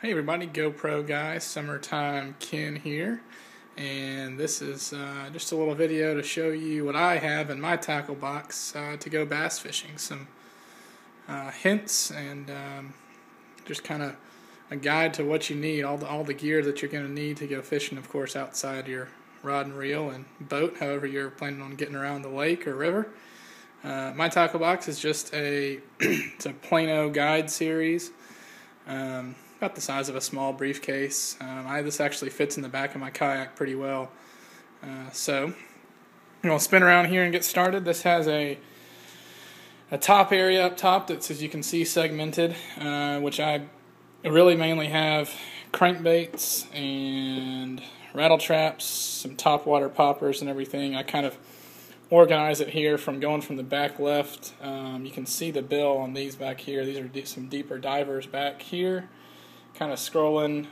Hey everybody, GoPro guy, Summertime Ken here, and this is just a little video to show you what I have in my tackle box to go bass fishing. Some hints and just kind of a guide to what you need, all the gear that you're going to need to go fishing, of course, outside your rod and reel and boat, however you're planning on getting around the lake or river. My tackle box is just it's a Plano guide series. About the size of a small briefcase. This actually fits in the back of my kayak pretty well. So I'm going to spin around here and get started. This has a top area up top that's, as you can see, segmented, which I really mainly have crankbaits and rattle traps, some topwater poppers and everything. I kind of organize it here from going from the back left. You can see the bill on these back here. These are some deeper divers back here. Kind of scrolling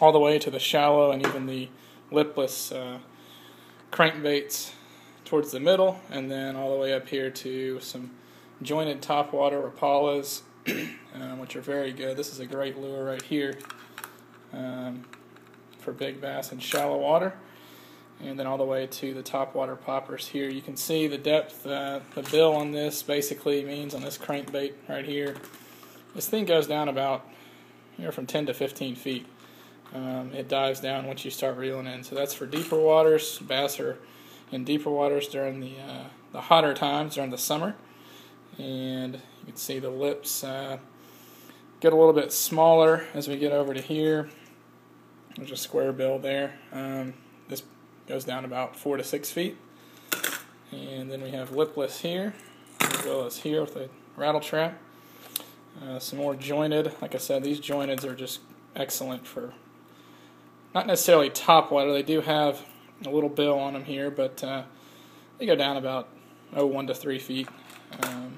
all the way to the shallow and even the lipless crankbaits towards the middle, and then all the way up here to some jointed topwater Rapalas, which are very good. This is a great lure right here for big bass in shallow water. And then all the way to the topwater poppers here. You can see the depth. The bill on this basically means on this crankbait right here, this thing goes down about from 10 to 15 feet. It dives down once you start reeling in. So that's for deeper waters. Bass are in deeper waters during the hotter times, during the summer. And you can see the lips get a little bit smaller as we get over to here. There's a square bill there. This goes down about 4 to 6 feet. And then we have lipless here, as well as here with a rattle trap. Some more jointed. Like I said, these jointeds are just excellent for not necessarily top water. They do have a little bill on them here, but they go down about 1 to 3 feet. And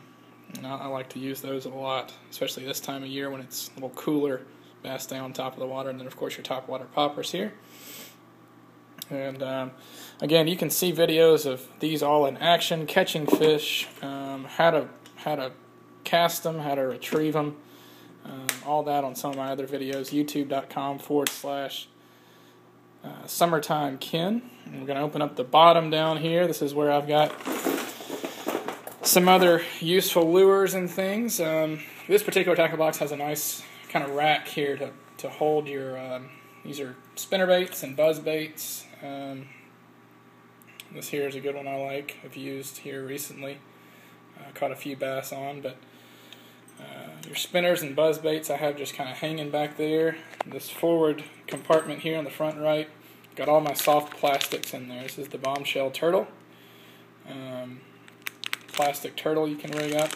I like to use those a lot, especially this time of year when it's a little cooler. Bass stay on top of the water, and then of course your topwater poppers here. And again, you can see videos of these all in action, catching fish, how to cast them, how to retrieve them, all that on some of my other videos, youtube.com/Summertime Ken. And we're going to open up the bottom down here. This is where I've got some other useful lures and things. This particular tackle box has a nice kind of rack here to hold your, these are spinner baits and buzz baits. This here is a good one I like. I've used here recently. Caught a few bass on, but your spinners and buzz baits I have just kind of hanging back there. This forward compartment here on the front right, got all my soft plastics in there. This is the bombshell turtle. Plastic turtle you can rig up.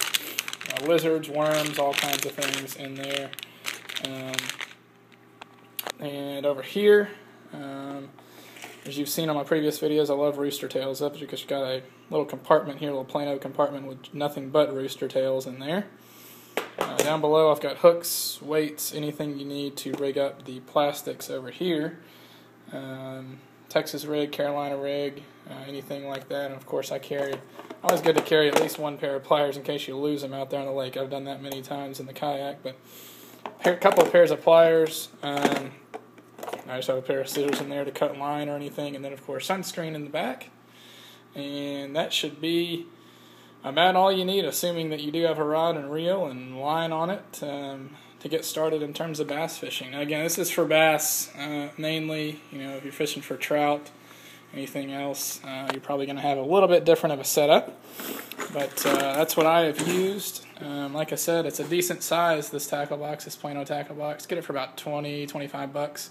Lizards, worms, all kinds of things in there. And over here, as you've seen on my previous videos, I love rooster tails up because you've got a little compartment here, a little Plano compartment with nothing but rooster tails in there. Down below I've got hooks, weights, anything you need to rig up the plastics over here. Texas rig, Carolina rig, anything like that. And of course always good to carry at least one pair of pliers in case you lose them out there on the lake. I've done that many times in the kayak, but a couple of pairs of pliers. I just have a pair of scissors in there to cut line or anything, and then of course sunscreen in the back. And that should be about all you need, assuming that you do have a rod and reel and line on it to get started in terms of bass fishing. Now again, this is for bass mainly. If you're fishing for trout, anything else, you're probably going to have a little bit different of a setup. But that's what I have used. Like I said, it's a decent size, this tackle box, this Plano tackle box. Get it for about $20-25.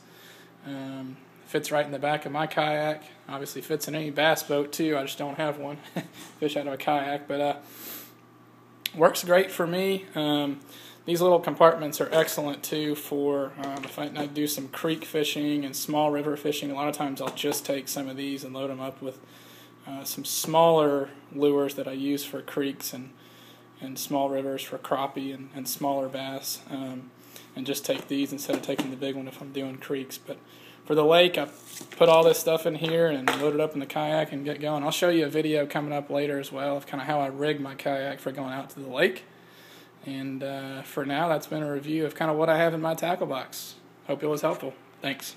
Fits right in the back of my kayak. Obviously fits in any bass boat too. I just don't have one. Fish out of a kayak, but works great for me. These little compartments are excellent too for if I do some creek fishing and small river fishing. A lot of times I'll just take some of these and load them up with some smaller lures that I use for creeks and small rivers for crappie and smaller bass, and just take these instead of taking the big one if I'm doing creeks. But for the lake, I put all this stuff in here and load it up in the kayak and get going. I'll show you a video coming up later as well of kind of how I rig my kayak for going out to the lake. And for now, that's been a review of kind of what I have in my tackle box. Hope it was helpful. Thanks.